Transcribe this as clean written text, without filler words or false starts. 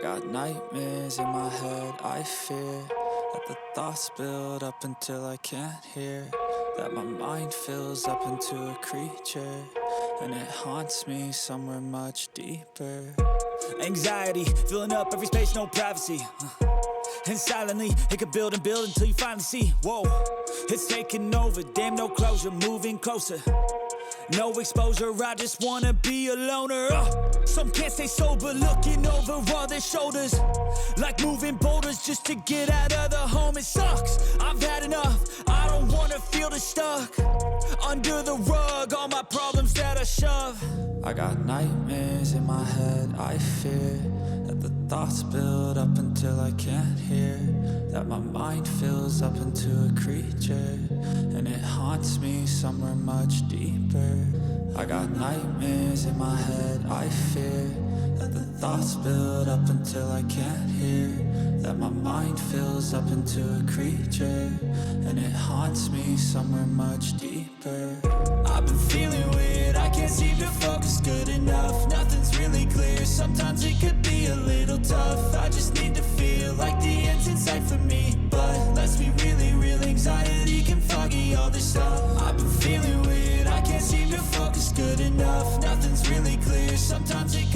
got nightmares in my head, I fear that the thoughts build up until I can't hear, that my mind fills up into a creature, and it haunts me somewhere much deeper. Anxiety, filling up every space, no privacy. And silently, it could build and build until you finally see, whoa, it's taking over, damn, no closure, moving closer. No exposure, I just wanna be a loner. Some can't stay sober, looking over all their shoulders, like moving boulders just to get out of the home. It sucks, I've had enough, I don't wanna feel the stuck under the rug, all my problems that I shove. I got nightmares in my head, I fear that the thoughts build up until I can't hear, that my mind fills up into a creature, and it haunts me somewhere much deeper. I got nightmares in my head, I fear that the thoughts build up until I can't hear, that my mind fills up into a creature, and it haunts me somewhere much deeper. I've been feeling weird, I can't seem to focus good enough, nothing's really clear, sometimes it could be a little tough. I just need to feel like the end's in sight for me, but let's be really real, anxiety can foggy all this stuff. I've been feeling weird, I can't seem to focus good enough, nothing's really clear, sometimes it